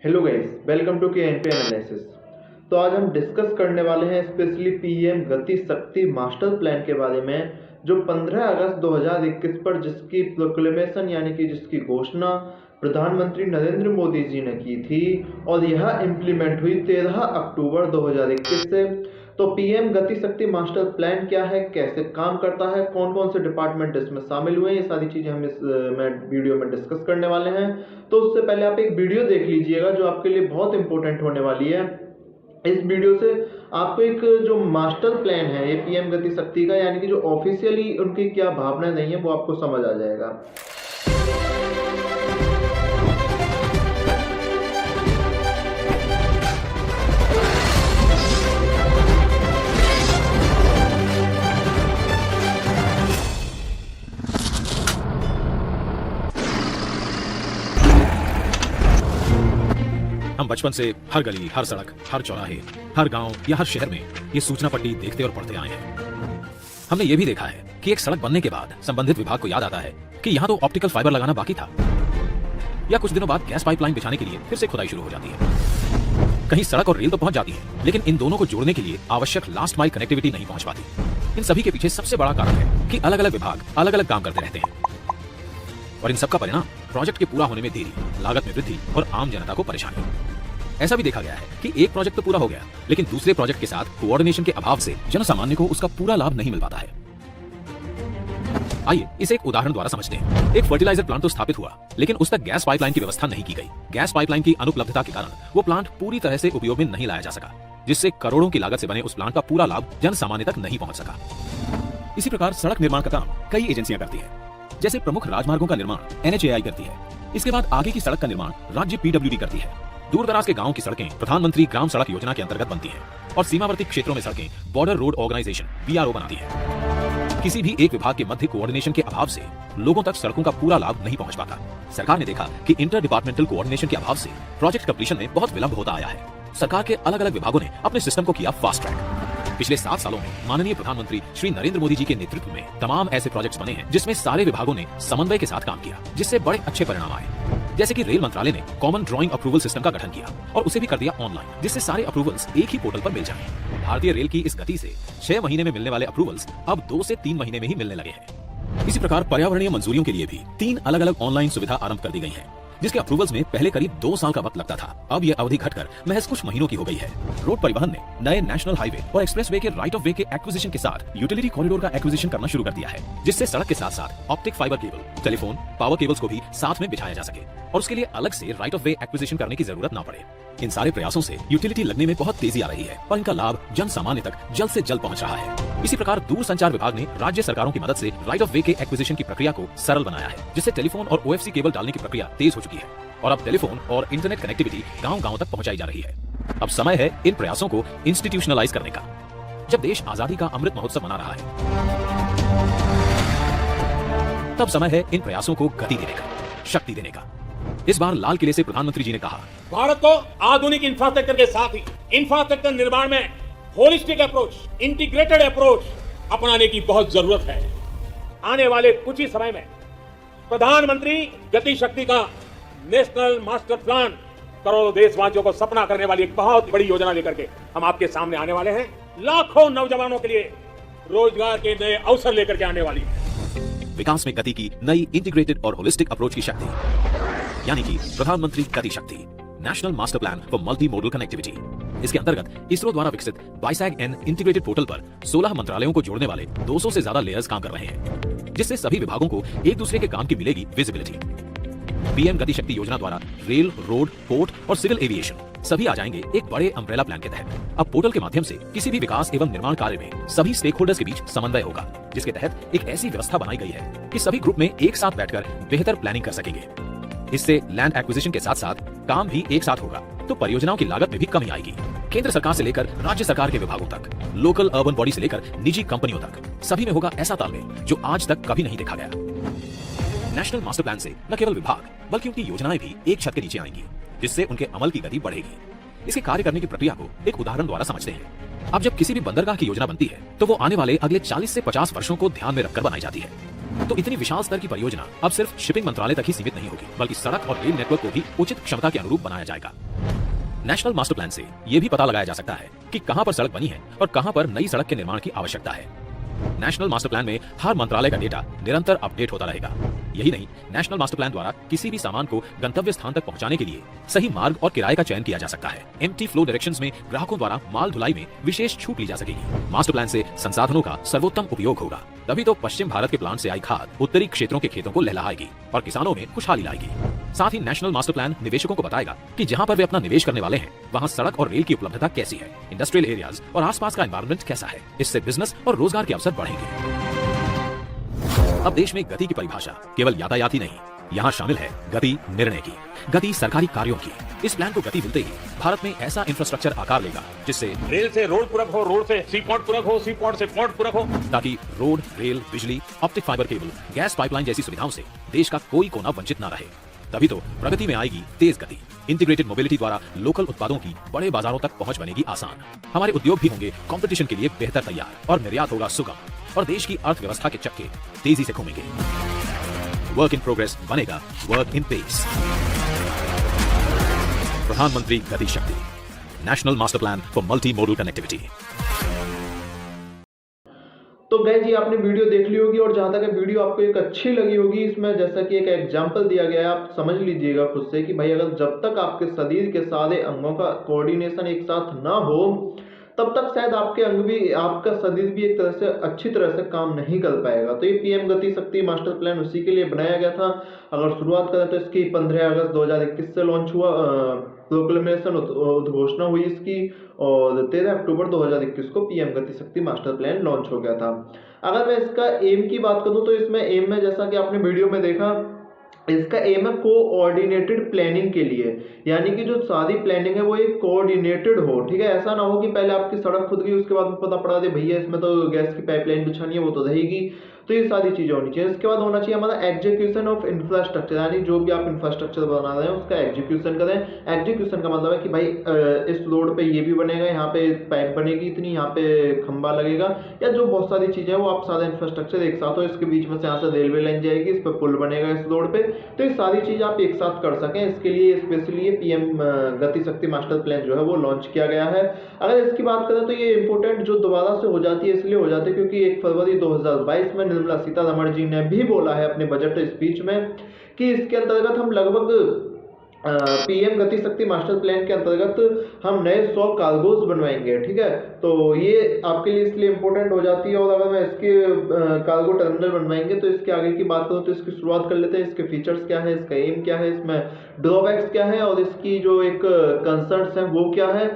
Hello guys, welcome to के analysis. तो आज हम डिस्कस करने वाले हैं स्पेशली पीएम गति शक्ति मास्टर प्लान के बारे में, जो 15 अगस्त 2021 पर जिसकी प्रोक्लेमेशन यानी कि जिसकी घोषणा प्रधानमंत्री नरेंद्र मोदी जी ने की थी और यह इम्प्लीमेंट हुई 13 अक्टूबर 2021 से। तो पीएम गति शक्ति मास्टर प्लान क्या है, कैसे काम करता है, कौन कौन से डिपार्टमेंट इसमें शामिल हुए हैं, ये सारी चीज़ें हम इस वीडियो में डिस्कस करने वाले हैं। तो उससे पहले आप एक वीडियो देख लीजिएगा जो आपके लिए बहुत इंपॉर्टेंट होने वाली है। इस वीडियो से आपको एक जो मास्टर प्लान है ये पीएम गति शक्ति का, यानी कि जो ऑफिशियली उनकी क्या भावना नहीं है वो आपको समझ आ जाएगा। हम बचपन से हर गली, हर सड़क, हर चौराहे, हर गांव या हर शहर में ये सूचना पट्टी देखते और पढ़ते आए हैं। हमने ये भी देखा है कि एक सड़क बनने के बाद संबंधित विभाग को याद आता है कि यहाँ तो ऑप्टिकल फाइबर लगाना बाकी था, या कुछ दिनों बाद गैस पाइपलाइन बिछाने के लिए फिर से खुदाई शुरू हो जाती है। कहीं सड़क और रेल तो पहुंच जाती है, लेकिन इन दोनों को जोड़ने के लिए आवश्यक लास्ट माइल कनेक्टिविटी नहीं पहुंच पाती। इन सभी के पीछे सबसे बड़ा कारण है कि अलग अलग विभाग अलग अलग काम करते रहते हैं, और इन सबका परिणाम प्रोजेक्ट के पूरा होने में देरी, लागत में वृद्धि और आम जनता को परेशानी। ऐसा भी देखा गया है कि एक प्रोजेक्ट तो पूरा हो गया, लेकिन दूसरे प्रोजेक्ट के साथ कोऑर्डिनेशन के अभाव से जन सामान्य को उसका पूरा लाभ नहीं मिल पाता है। आइए इसे एक उदाहरण द्वारा समझते हैं। एक फर्टिलाइजर प्लांट तो स्थापित हुआ, लेकिन उस तक गैस पाइपलाइन की व्यवस्था नहीं की गई। गैस पाइपलाइन की अनुपलब्धता के कारण वो प्लांट पूरी तरह से उपयोग में नहीं लाया जा सका, जिससे करोड़ों की लागत से बने उस प्लांट का पूरा लाभ जन सामान्य तक नहीं पहुंच सका। इसी प्रकार सड़क निर्माण का काम कई एजेंसियां करती है। जैसे प्रमुख राजमार्गों का निर्माण NHAI करती है। इसके बाद आगे की सड़क का निर्माण राज्य PWD करती है। दूर दराज के गांवों की सड़कें प्रधानमंत्री ग्राम सड़क योजना के अंतर्गत बनती हैं, और सीमावर्ती क्षेत्रों में सड़कें बॉर्डर रोड ऑर्गेनाइजेशन BRO बनाती है। किसी भी एक विभाग के मध्य कोऑर्डिनेशन के अभाव से लोगों तक सड़कों का पूरा लाभ नहीं पहुंच पाता। सरकार ने देखा कि इंटर डिपार्टमेंटल कोऑर्डिनेशन के अभाव से प्रोजेक्ट कंप्लीशन में बहुत विलंब होता आया है। सरकार के अलग अलग विभागों ने अपने सिस्टम को किया फास्ट ट्रैक। पिछले 7 सालों में माननीय प्रधानमंत्री श्री नरेंद्र मोदी जी के नेतृत्व में तमाम ऐसे प्रोजेक्ट्स बने हैं जिसमें सारे विभागों ने समन्वय के साथ काम किया, जिससे बड़े अच्छे परिणाम आए। जैसे कि रेल मंत्रालय ने कॉमन ड्राइंग अप्रूवल सिस्टम का गठन किया और उसे भी कर दिया ऑनलाइन, जिससे सारे अप्रूवल्स एक ही पोर्टल पर मिल जाएं। भारतीय रेल की इस गति से 6 महीने में मिलने वाले अप्रूवल्स अब 2 से 3 महीने में ही मिलने लगे हैं। इसी प्रकार पर्यावरणीय मंजूरियों के लिए भी 3 अलग अलग ऑनलाइन सुविधा आरंभ कर दी गई है, जिसके अप्रूवल्स में पहले करीब 2 साल का वक्त लगता था। अब यह अवधि घटकर महज कुछ महीनों की हो गई है। रोड परिवहन ने नए नेशनल हाईवे और एक्सप्रेसवे के राइट ऑफ वे के एक्विजिशन के साथ यूटिलिटी कॉरिडोर का एक्विजिशन करना शुरू कर दिया है, जिससे सड़क के साथ साथ optic fibre cable, telephone, power cables को भी साथ में बिछाया जा सके और उसके लिए अलग से राइट ऑफ वे एक्विजिशन करने की जरूरत ना पड़े। इन सारे प्रयासों से यूटिलिटी लगने में बहुत तेजी आ रही है और इनका लाभ जन सामान्य तक जल्द से जल्द पहुंच रहा है। इसी प्रकार दूरसंचार विभाग ने राज्य सरकारों की मदद से राइट ऑफ वे के एक्विजिशन की प्रक्रिया को सरल बनाया है, जिससे टेलीफोन और OFC केबल डालने की प्रक्रिया तेज हो चुकी है और अब टेलीफोन और इंटरनेट कनेक्टिविटी गांव-गांव तक पहुंचाई जा रही है। अब समय है इन प्रयासों को इंस्टीट्यूशनलाइज करने का। जब देश आजादी का अमृत महोत्सव मना रहा है, तब समय है इन प्रयासों को गति देने का, शक्ति देने का। इस बार लाल किले से प्रधानमंत्री जी ने कहा, भारत को आधुनिक इंफ्रास्ट्रक्चर के साथ ही इंफ्रास्ट्रक्चर निर्माण में होलिस्टिक अप्रोच, इंटीग्रेटेड अप्रोच अपनाने की बहुत जरूरत है। आने वाले कुछ ही समय में प्रधानमंत्री गति शक्ति का नेशनल मास्टर प्लान करोड़ों देशवासियों को सपना करने वाली एक बहुत बड़ी योजना लेकर के हम आपके सामने आने वाले हैं। लाखों नौजवानों के लिए रोजगार के नए अवसर लेकर के आने वाली है। विकास में गति की नई इंटीग्रेटेड और होलिस्टिक अप्रोच की शक्ति, यानी कि प्रधानमंत्री गति शक्ति, national master plan for multi modal connectivity. इसके अंतर्गत इसरो द्वारा विकसित BISAG-N इंटीग्रेटेड पोर्टल पर 16 मंत्रालयों को जोड़ने वाले 200 से ज्यादा लेयर्स काम कर रहे हैं, जिससे सभी विभागों को एक दूसरे के काम की मिलेगी विजिबिलिटी। पीएम गति शक्ति योजना द्वारा रेल, रोड, पोर्ट और सिविल एविएशन सभी आ जाएंगे एक बड़े अम्ब्रेला प्लान के तहत। अब पोर्टल के माध्यम से किसी भी विकास एवं निर्माण कार्य में सभी स्टेक होल्डर्स के बीच समन्वय होगा, जिसके तहत एक ऐसी व्यवस्था बनाई गई है कि सभी ग्रुप में एक साथ बैठकर बेहतर प्लानिंग कर सकेंगे। इससे लैंड एक्विजिशन के साथ साथ काम भी एक साथ होगा, तो परियोजनाओं की लागत में भी कमी आएगी। केंद्र सरकार से लेकर राज्य सरकार के विभागों तक, लोकल अर्बन बॉडी से लेकर निजी कंपनियों तक, सभी में होगा ऐसा तालमेल जो आज तक कभी नहीं देखा गया। नेशनल मास्टर प्लान से न केवल विभाग बल्कि उनकी योजनाएं भी एक छत के नीचे आएंगी, जिससे उनके अमल की गति बढ़ेगी। इसके कार्य करने की प्रक्रिया को एक उदाहरण द्वारा समझते हैं। अब जब किसी भी बंदरगाह की योजना बनती है तो वो आने वाले अगले 40 से 50 वर्षों को ध्यान में रखकर बनाई जाती है। तो इतनी विशाल स्तर की परियोजना अब सिर्फ शिपिंग मंत्रालय तक ही सीमित नहीं होगी, बल्कि सड़क और रेल नेटवर्क को भी उचित क्षमता के अनुरूप बनाया जाएगा। नेशनल मास्टर प्लान से यह भी पता लगाया जा सकता है कि कहां पर सड़क बनी है और कहां पर नई सड़क के निर्माण की आवश्यकता है। नेशनल मास्टर प्लान में हर मंत्रालय का डेटा निरंतर अपडेट होता रहेगा। यही नहीं, नेशनल मास्टर प्लान द्वारा किसी भी सामान को गंतव्य स्थान तक पहुंचाने के लिए सही मार्ग और किराए का चयन किया जा सकता है। एम्प्टी फ्लो डायरेक्शंस में ग्राहकों द्वारा माल ढुलाई में विशेष छूट ली जा सकेगी। मास्टर प्लान से संसाधनों का सर्वोत्तम उपयोग होगा, तभी तो पश्चिम भारत के प्लांट से आई खाद उत्तरी क्षेत्रों के खेतों को लहलहाएगी और किसानों में खुशहाली लाएगी। साथ ही नेशनल मास्टर प्लान निवेशकों को बताएगा कि जहां पर वे अपना निवेश करने वाले हैं वहां सड़क और रेल की उपलब्धता कैसी है, इंडस्ट्रियल एरियाज और आसपास का एनवायरनमेंट कैसा है। इससे बिजनेस और रोजगार के अवसर बढ़ेंगे। अब देश में गति की परिभाषा केवल यातायात ही नहीं, यहाँ शामिल है गति निर्णय की, गति सरकारी कार्यों की। इस प्लान को गति मिलते ही भारत में ऐसा इंफ्रास्ट्रक्चर आकार लेगा जिससे रेल से रोड पूरक हो, रोड से सी पोर्ट पूरक हो, सी पोर्ट से पोर्ट पूरक हो, ताकि रोड, रेल, बिजली, optic fibre cable, gas pipeline जैसी सुविधाओं से देश का कोई कोना वंचित न रहे। तभी तो प्रगति में आएगी तेज गति। इंटीग्रेटेड मोबिलिटी द्वारा लोकल उत्पादों की बड़े बाजारों तक पहुंच बनेगी आसान। हमारे उद्योग भी होंगे कंपटीशन के लिए बेहतर तैयार और निर्यात होगा सुगम और देश की अर्थव्यवस्था के चक्के तेजी से घूमेंगे। वर्क इन प्रोग्रेस बनेगा वर्क इन पेस। प्रधानमंत्री गति शक्ति, national master plan for multi modal connectivity. तो गाइस जी, आपने वीडियो देख ली होगी और जहां तक वीडियो आपको एक अच्छी लगी होगी, इसमें जैसा कि एक एग्जांपल दिया गया है, आप समझ लीजिएगा खुद से कि भाई अगर जब तक आपके शरीर के सारे अंगों का कोऑर्डिनेशन एक साथ ना हो तब तक शायद आपके अंग भी, आपका शरीर भी एक तरह से अच्छी तरह से काम नहीं कर पाएगा। तो ये पीएम गति शक्ति मास्टर प्लान उसी के लिए बनाया गया था। अगर शुरुआत करें तो इसकी 15 अगस्त 2021 से लॉन्च हुआ, प्रोक्लेमेशन उद्घोषणा हुई इसकी, और 13 अक्टूबर 2021 को पीएम गति शक्ति मास्टर प्लान लॉन्च हो गया था। अगर मैं इसका एम की बात करूं तो इसमें एम में, जैसा कि आपने वीडियो में देखा, इसका एम है कोऑर्डिनेटेड प्लानिंग के लिए, यानी कि जो सारी प्लानिंग है वो एक कोऑर्डिनेटेड हो। ठीक है, ऐसा ना हो कि पहले आपकी सड़क खुद गई उसके बाद पता पड़ा दे भैया इसमें तो गैस की पाइपलाइन बिछानी है, वो तो रहेगी। तो ये सारी चीजें होनी चाहिए। इसके बाद होना चाहिए हमारा एग्जीक्यूशन ऑफ इंफ्रास्ट्रक्चर, यानी जो भी आप इंफ्रास्ट्रक्चर बना रहे हैं उसका एग्जीक्यूशन करें। एग्जीक्यूशन का मतलब है कि भाई इस रोड पे ये भी बनेगा, यहाँ पे पाइप बनेगी इतनी, यहाँ पे खंबा लगेगा, या जो बहुत सारी चीजें हैं वो आप सारा इंफ्रास्ट्रक्चर एक साथ हो। इसके बीच में से यहाँ से रेलवे लाइन जाएगी, इस पर पुल बनेगा इस रोड पे, तो ये सारी चीजें आप एक साथ कर सकें, इसके लिए स्पेशली पीएम गति शक्ति मास्टर प्लान जो है वो लॉन्च किया गया है। अगर इसकी बात करें तो ये इंपोर्टेंट जो दोबारा से हो जाती है, इसलिए हो जाती है क्योंकि 1 फरवरी 2022 में निर्मला सीतारमण जी ने भी बोला है अपने बजट स्पीच में कि इसके अंतर्गत हम लगभग पीएम गति शक्ति मास्टर प्लान के अंतर्गत हम नए 100 कार्गोज बनवाएंगे। ठीक है, तो ये आपके लिए इसलिए इंपॉर्टेंट हो जाती है। और अगर मैं इसके कार्गो टर्मिनल बनवाएंगे तो इसके आगे की बात करूं तो इसकी शुरुआत कर लेते हैं। इसके फीचर्स क्या है, इसका एम क्या है, इसमें ड्रॉबैक्स क्या है और इसकी जो एक कंसर्न्स है वो क्या है,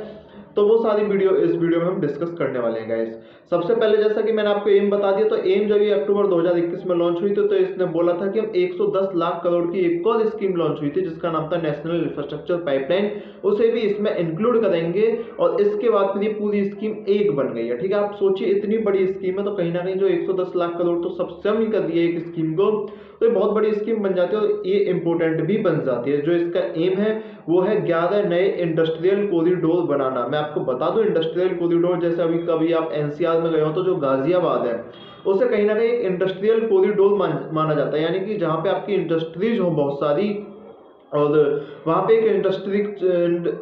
तो वो सारी इस वीडियो में हम डिस्कस करने वाले हैं गाइस। सबसे पहले जैसा कि मैंने आपको एम बता दिया, तो एम जब ये अक्टूबर 2021 में लॉन्च हुई थी तो इसने बोला था कि हम 110 लाख करोड़ की एक और स्कीम लॉन्च हुई थी जिसका नाम था नेशनल इंफ्रास्ट्रक्चर पाइपलाइन, उसे भी इसमें इंक्लूड करेंगे। और इसके बाद फिर ये पूरी स्कीम एक बन गई है। ठीक है, आप सोचिए इतनी बड़ी स्कीम है तो कहीं ना कहीं जो 110 लाख करोड़ तो सबसे कम ही कर दिया एक स्कीम को, तो ये बहुत बड़ी स्कीम बन जाती है और ये इंपोर्टेंट भी बन जाती है। जो इसका एम है वो है 11 नए इंडस्ट्रियल कॉरिडोर बनाना। मैं आपको बता दूं, इंडस्ट्रियल कॉरिडोर जैसे अभी कभी आप एनसीआर में गए हो तो जो गाजियाबाद है उसे कहीं ना कहीं एक इंडस्ट्रियल कॉरिडोर माना जाता है, यानी कि जहां पे आपकी इंडस्ट्रीज हो बहुत सारी और वहाँ पे एक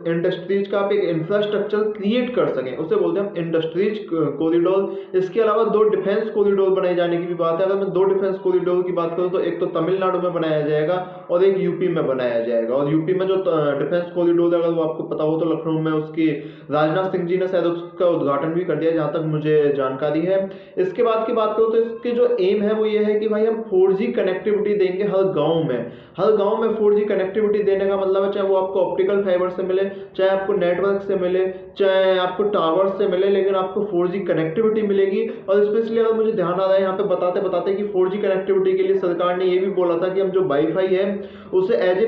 इंडस्ट्रीज का आप एक इंफ्रास्ट्रक्चर क्रिएट कर सकें, उसे बोलते हैं हम इंडस्ट्रीज कॉरिडोर। इसके अलावा 2 डिफेंस कॉरिडोर बनाए जाने की भी बात है। अगर मैं 2 डिफेंस कॉरिडोर की बात करूँ तो एक तो तमिलनाडु में बनाया जाएगा और एक यूपी में बनाया जाएगा। और यूपी में जो डिफेंस कॉरिडोर अगर वो आपको पता हो तो लखनऊ में उसकी राजनाथ सिंह जी ने शायद उसका उद्घाटन भी कर दिया जहाँ तक मुझे जानकारी है। इसके बाद की बात करूँ तो इसके जो एम है वो ये है कि भाई हम 4G कनेक्टिविटी देंगे हर गाँव में। हर गाँव में 4G कनेक्टिविटी देने का मतलब है चाहे वो आपको ऑप्टिकल फाइबर से मिले, चाहे आपको नेटवर्क से मिले, चाहे आपको टावर से मिले, लेकिन आपको 4G कनेक्टिविटी मिलेगी। और स्पेशली अगर मुझे ध्यान आ रहा है यहाँ पे बताते बताते कि 4G कनेक्टिविटी के लिए सरकार ने ये भी बोला था कि हम जो वाईफाई है उसे एज ए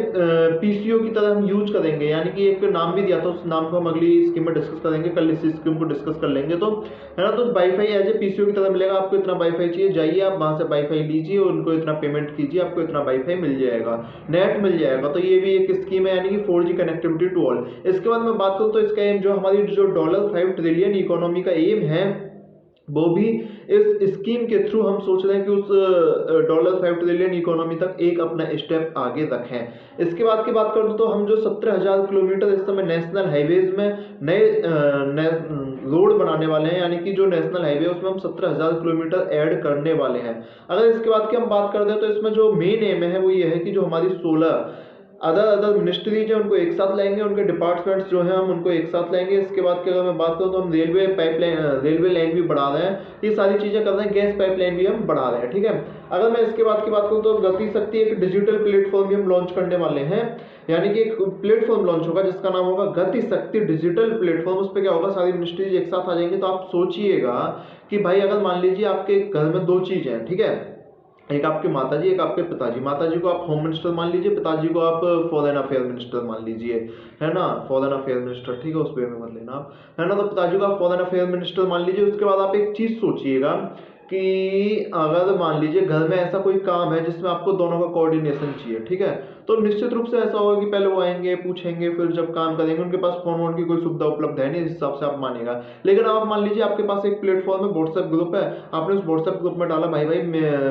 पीसीओ की तरह हम यूज करेंगे, यानी कि एक नाम भी दिया था, उस नाम को हम अगली स्कीम में डिस्कस करेंगे, कल इस स्कीम को डिस्कस कर लेंगे। तो है ना, तो वाईफाई एज ए पीसीओ की तरह मिलेगा। आपको इतना वाईफाई चाहिए, जाइए आप वहां से वाईफाई लीजिए और उनको इतना पेमेंट कीजिए, आपको इतना वाईफाई मिल जाएगा, नेट मिल जाएगा। तो ये भी एक स्कीम है, यानी कि 4G कनेक्टिविटी टू ऑल। इसके बाद मैं बात करूं तो इसका एम जो हमारी जो $5 ट्रिलियन इकोनॉमी का एम है वो भी इस स्कीम के थ्रू हम सोच रहे हैं कि उस $5 ट्रिलियन इकोनॉमी तक एक अपना स्टेप आगे रखें। इसके बाद की बात कर दूं तो हम जो 17,000 किलोमीटर इस समय नेशनल हाईवेज में नए रोड बनाने वाले हैं, यानी कि जो नेशनल हाईवे है उसमें हम 17,000 किलोमीटर ऐड करने वाले हैं। अगर इसके बाद की हम बात करते हैं तो इसमें जो मेन एम है वो ये है कि जो हमारी 16 अदर मिनिस्ट्रीज है उनको एक साथ लाएंगे, उनके डिपार्टमेंट्स जो हैं हम उनको एक साथ लाएंगे। इसके बाद की अगर मैं बात करूँ तो हम रेलवे लाइन भी बढ़ा रहे हैं, ये सारी चीज़ें कर रहे हैं, गैस पाइपलाइन भी हम बढ़ा रहे हैं, ठीक है। अगर मैं इसके बाद की बात करूँ तो गति शक्ति एक डिजिटल प्लेटफॉर्म भी हम लॉन्च करने वाले हैं, यानी कि एक प्लेटफॉर्म लॉन्च होगा जिसका नाम होगा गति शक्ति डिजिटल प्लेटफॉर्म। उस पर क्या होगा, सारी मिनिस्ट्रीज एक साथ आ जाएंगे। तो आप सोचिएगा कि भाई अगर मान लीजिए आपके घर में दो चीज़ें हैं, ठीक है, एक आपके माताजी एक आपके पिताजी। माताजी को आप होम मिनिस्टर मान लीजिए, पिताजी को आप फॉरेन अफेयर मिनिस्टर मान लीजिए, है ना, फॉरेन अफेयर मिनिस्टर, ठीक है, उस पर मत लेना आप, है ना। तो पिताजी को आप फॉरेन अफेयर मिनिस्टर मान लीजिए। उसके बाद आप एक चीज़ सोचिएगा कि अगर मान लीजिए घर में ऐसा कोई काम है जिसमें आपको दोनों का कोऑर्डिनेशन चाहिए, ठीक है, तो निश्चित रूप से ऐसा होगा कि पहले वो आएंगे, पूछेंगे, फिर जब काम करेंगे, उनके पास फोन वोन की कोई सुविधा उपलब्ध है नहीं, इस हिसाब से आप मानिएगा। लेकिन अब आप मान लीजिए आपके पास एक प्लेटफॉर्म है, व्हाट्सएप ग्रुप है, आपने उस व्हाट्सएप ग्रुप में डाला भाई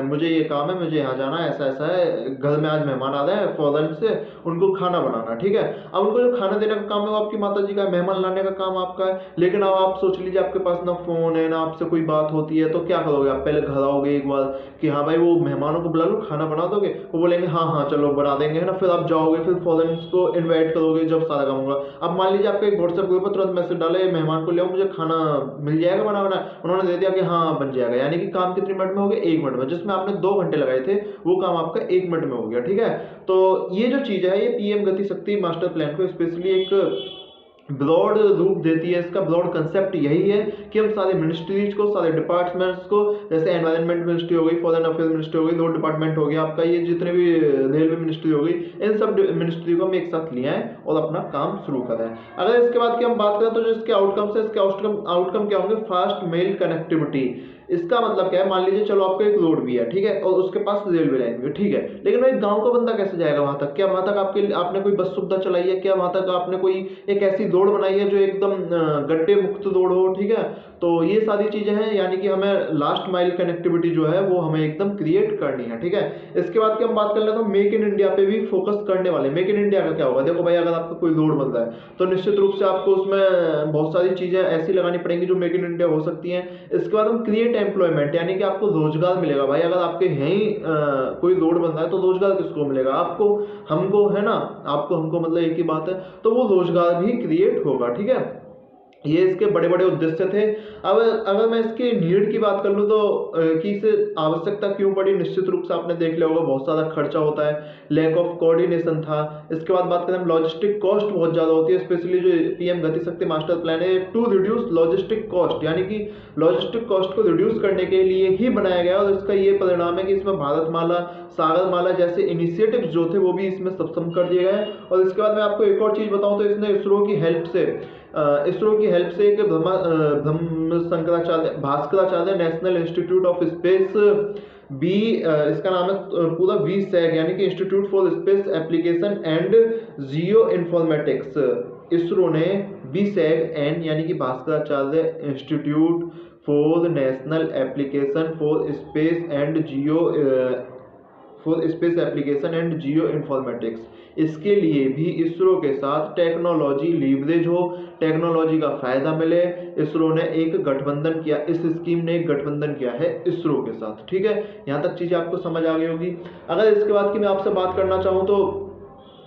मुझे ये काम है, मुझे यहाँ जाना है, ऐसा ऐसा है, घर में आज मेहमान आ रहे हैं फॉरेन से, उनको खाना बनाना, ठीक है। अब उनको जो खाना देने का काम है वो आपकी माता जी का है, मेहमान लाने का काम आपका है। लेकिन अब आप सोच लीजिए आपके पास ना फोन है ना आपसे कोई बात होती है, तो क्या करोगे आप, पहले घर आओगे एक बार कि हाँ भाई वो मेहमानों को बुला लो, खाना बना दोगे, वो बोलेंगे हाँ हाँ चलो बना देंगे, है ना। फिर आप जाओगे, फिर फॉरेनर्स को इनवाइट करोगे, जब सारा काम होगा। अब मान लीजिए आपका एक व्हाट्सएप ग्रुप पर तुरंत मैसेज डाले, मेहमान को ले आओ, मुझे खाना मिल जाएगा बना, उन्होंने दे दिया कि हाँ बन जाएगा, यानी कि काम कितने मिनट में हो गया, 1 मिनट में। जिसमें आपने 2 घंटे लगाए थे वो काम आपका 1 मिनट में हो गया, ठीक है। तो ये जो चीज़ है ये पीएम गति शक्ति मास्टर प्लान को स्पेशली एक ब्रॉड रूप देती है। इसका ब्रॉड कंसेप्ट यही है कि हम सारे मिनिस्ट्रीज को, सारे डिपार्टमेंट्स को, जैसे एनवायरनमेंट मिनिस्ट्री हो गई, फॉरेन अफेयर मिनिस्ट्री हो गई, रोड डिपार्टमेंट हो गया आपका, ये जितने भी रेलवे मिनिस्ट्री हो गई, इन सब मिनिस्ट्री को हम एक साथ लिया है और अपना काम शुरू करें। अगर इसके बाद की हम बात करें तो जो इसके आउटकम्स है, इसके आउटकम क्या होंगे, फास्ट मेल कनेक्टिविटी। इसका मतलब क्या है, मान लीजिए चलो आपको एक रोड भी है, ठीक है, और उसके पास रेलवे लाइन भी, ठीक है, लेकिन वो एक गांव का बंदा कैसे जाएगा वहां तक? क्या वहां तक आपने कोई बस सुविधा चलाई है? क्या वहां तक आपने कोई एक ऐसी रोड बनाई है जो एकदम गड्ढे मुक्त रोड हो, ठीक है। तो ये सारी चीजें हैं, यानी कि हमें लास्ट माइल कनेक्टिविटी जो है वो हमें एकदम क्रिएट करनी है, ठीक है। इसके बाद की हम बात कर लेते हैं मेक इन इंडिया पे भी फोकस करने वाले। मेक इन इंडिया का क्या होगा, देखो भाई अगर आपका कोई रोड बन रहा है तो निश्चित रूप से आपको उसमें बहुत सारी चीजें ऐसी लगानी पड़ेंगी जो मेक इन इंडिया हो सकती हैं। इसके बाद हम क्रिएट एम्प्लॉयमेंट, यानी कि आपको रोजगार मिलेगा। भाई अगर आपके यहीं कोई रोड बन रहा है तो रोजगार किसको मिलेगा, आपको, हमको, है ना, आपको हमको मतलब एक ही बात है, तो वो रोजगार भी क्रिएट होगा, ठीक है। ये इसके बड़े बड़े उद्देश्य थे। अब अगर मैं इसके नीड की बात कर लूँ तो कि इसे आवश्यकता क्यों पड़ी, निश्चित रूप से आपने देख लिया होगा बहुत सारा खर्चा होता है, लैक ऑफ कोऑर्डिनेशन था। इसके बाद बात करें हम लॉजिस्टिक कॉस्ट बहुत ज़्यादा होती है, स्पेशली जो पीएम गति शक्ति मास्टर प्लान है टू रिड्यूस लॉजिस्टिक कॉस्ट, यानी कि लॉजिस्टिक कॉस्ट को रिड्यूस करने के लिए ही बनाया गया। और इसका ये परिणाम है कि इसमें भारतमाला, सागरमाला जैसे इनिशिएटिव्स जो थे वो भी इसमें सक्षम कर दिए गए। और इसके बाद मैं आपको एक और चीज़ बताऊँ तो इसने इसरो की हेल्प से एक Bhaskaracharya National Institute of Space बी, इसका नाम है पूरा VSAG, यानी कि Institute for Space Application and Geo Informatics. ISRO ने VSAG यानी कि Bhaskaracharya Institute for National Application for Space Application and Geo Informatics, इसके लिए भी इसरो के साथ टेक्नोलॉजी लीवरेज हो, टेक्नोलॉजी का फायदा मिले, इसरो ने एक गठबंधन किया, इस स्कीम ने एक गठबंधन किया है इसरो के साथ, ठीक है। यहाँ तक चीज़ें आपको समझ आ गई होगी। अगर इसके बाद की मैं आपसे बात करना चाहूँ तो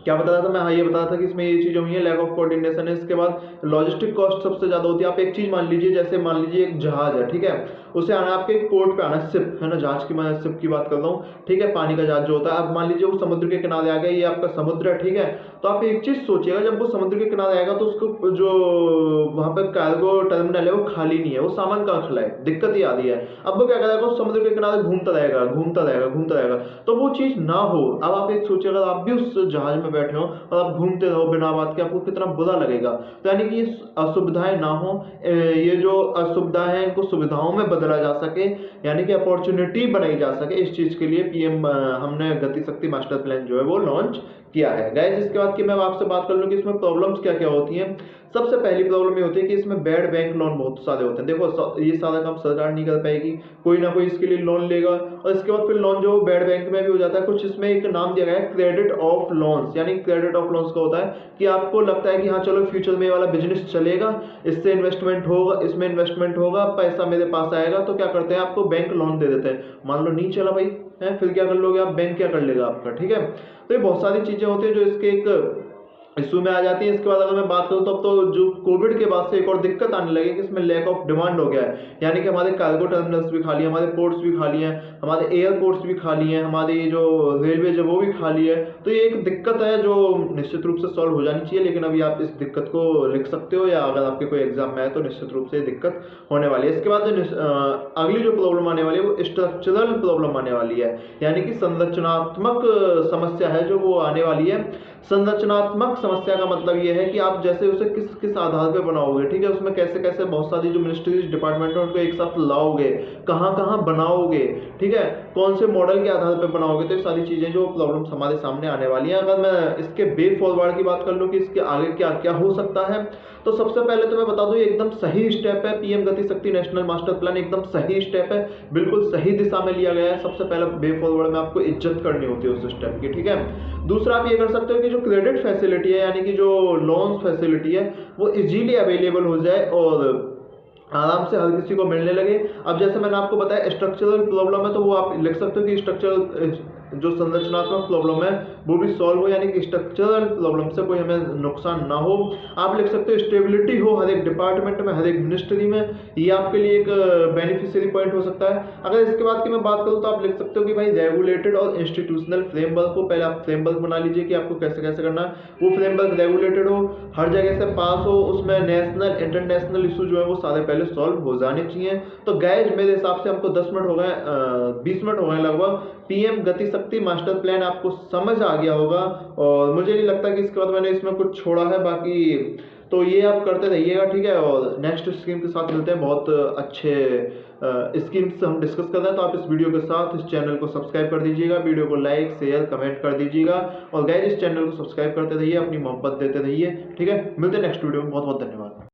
क्या बता रहा था मैं, हाँ ये बता रहा था कि इसमें ये चीज़ हुई है, लैक ऑफ कोऑर्डिनेशन है। इसके बाद लॉजिस्टिक कॉस्ट सबसे ज़्यादा होती है। आप एक चीज़ मान लीजिए, जैसे मान लीजिए एक जहाज है, ठीक है, उसे आना आपके एक पोर्ट पे आना, शिप है ना, जहाज की मैं शिप की बात कर रहा हूँ, ठीक है, पानी का जहाज जो होता है। अब मान लीजिए वो समुद्र के किनारे आ गया, ये आपका समुद्र है, ठीक है, तो आप एक चीज़ सोचिएगा, जब वो समुद्र के किनारे आएगा तो उसको जो वहाँ पे कार्गो टर्मिनल है वो खाली नहीं है, वो सामान कहाँ खिलाए, दिक्कत ही आ रही है। अब वो क्या करेगा, वो समुद्र के किनारे घूमता रहेगा, तो वो चीज़ ना हो। अब आप एक सोचिए, अगर आप भी उस जहाज में बैठे हो और आप घूमते रहो बिना बात के, आपको कितना बुरा लगेगा। तो यानी कि ये असुविधाएं ना हो, ये जो असुविधाएं हैं इनको सुविधाओं में बदला जा सके, यानी कि अपॉर्चुनिटी बनाई जा सके, इस चीज़ के लिए पीएम हमने गति शक्ति मास्टर प्लान जो है वो लॉन्च किया है। गाइस इसके बाद कि मैं आपसे बात कर लूँ कि इसमें प्रॉब्लम्स क्या क्या होती हैं। सबसे पहली प्रॉब्लम ये होती है कि इसमें बैड बैंक लोन बहुत सारे होते हैं। देखो ये सारा काम सरकार नहीं कर पाएगी, कोई ना कोई इसके लिए लोन लेगा और इसके बाद फिर लोन जो बैड बैंक में भी हो जाता है। कुछ इसमें एक नाम दिया गया है क्रेडिट ऑफ लोन्स, यानी क्रेडिट ऑफ लोन्स का होता है कि आपको लगता है कि हाँ चलो फ्यूचर में ये वाला बिजनेस चलेगा, इससे इन्वेस्टमेंट होगा, इसमें इन्वेस्टमेंट होगा, पैसा मेरे पास आएगा, तो क्या करते हैं आपको बैंक लोन दे देते हैं। मान लो नहीं चला भाई है, फिर क्या कर लोगे आप, बैंक क्या कर लेगा आपका, ठीक है। तो ये बहुत सारी चीजें होती है जो इसके एक इशू में आ जाती है। इसके बाद अगर मैं बात करूँ तो अब तो जो कोविड के बाद से एक और दिक्कत आने लगी कि इसमें लैक ऑफ डिमांड हो गया है, यानी कि हमारे कार्गो टर्मिनल्स भी खाली हैं, हमारे पोर्ट्स भी खाली हैं, हमारे एयरपोर्ट्स भी खाली हैं, हमारी जो रेलवे है वो भी खाली है। तो ये एक दिक्कत है जो निश्चित रूप से सॉल्व हो जानी चाहिए, लेकिन अभी आप इस दिक्कत को लिख सकते हो या अगर आपके कोई एग्जाम में आए तो निश्चित रूप से दिक्कत होने वाली है। इसके बाद अगली जो प्रॉब्लम आने वाली है वो स्ट्रक्चरल प्रॉब्लम आने वाली है, यानी कि संरचनात्मक समस्या है जो वो आने वाली है। संरचनात्मक समस्या का मतलब ये है कि आप जैसे उसे किस किस आधार पे बनाओगे, ठीक है, उसमें कैसे कैसे बहुत सारी जो मिनिस्ट्रीज डिपार्टमेंट है उनको एक साथ लाओगे, कहाँ कहाँ बनाओगे, ठीक है, कौन से मॉडल के आधार पे बनाओगे, तो ये सारी चीजें जो प्रॉब्लम्स हमारे सामने आने वाली हैं। अगर मैं इसके वे फॉरवर्ड की बात कर लूँ कि इसके आगे क्या क्या हो सकता है, तो सबसे पहले तो मैं बता दूं ये एकदम सही स्टेप है। पीएम गति शक्ति नेशनल मास्टर प्लान एकदम सही स्टेप है, बिल्कुल सही दिशा में लिया गया है। सबसे पहले वे फॉरवर्ड में आपको इज्जत करनी होती है उस स्टेप की, ठीक है। दूसरा आप ये कर सकते हो कि जो क्रेडिट फैसिलिटी है, यानी कि जो लोन फैसिलिटी है वो इजीली अवेलेबल हो जाए और आराम से हर किसी को मिलने लगे। अब जैसे मैंने आपको बताया स्ट्रक्चरल प्रॉब्लम है, तो वो आप लिख सकते हो कि स्ट्रक्चरल जो संरचनात्मक प्रॉब्लम है वो भी सॉल्व हो, यानी कि स्ट्रक्चरल प्रॉब्लम से कोई हमें नुकसान ना हो। आप लिख सकते हो स्टेबिलिटी हो हर एक डिपार्टमेंट में, हर एक मिनिस्ट्री में, ये आपके लिए एक बेनिफिशियरी पॉइंट हो सकता है। अगर इसके बाद की मैं बात करूँ तो आप लिख सकते हो कि भाई रेगुलेटेड और इंस्टीट्यूशनल फ्रेमवर्क को पहले आप फ्रेमवर्क बना लीजिए कि आपको कैसे कैसे करना है। वो फ्रेमवर्क रेगुलेटेड हो, हर जगह से पास हो, उसमें नेशनल इंटरनेशनल इशू जो है वो सारे पहले सॉल्व हो जाने चाहिए। तो गाइस मेरे हिसाब से हमको 10 मिनट हो गए, 20 मिनट हो गए लगभग। पीएम गति शक्ति मास्टर प्लान आपको समझ आ गया होगा और मुझे नहीं लगता कि इसके बाद मैंने इसमें कुछ छोड़ा है। बाकी तो ये आप करते रहिएगा, ठीक है, और नेक्स्ट स्कीम के साथ मिलते हैं। बहुत अच्छे स्कीम्स हम डिस्कस कर रहे हैं, तो आप इस वीडियो के साथ इस चैनल को सब्सक्राइब कर दीजिएगा, वीडियो को लाइक शेयर कमेंट कर दीजिएगा और गाइस इस चैनल को सब्सक्राइब करते रहिए, अपनी मोहब्बत देते रहिए, ठीक है। मिलते हैं नेक्स्ट वीडियो में, बहुत बहुत धन्यवाद।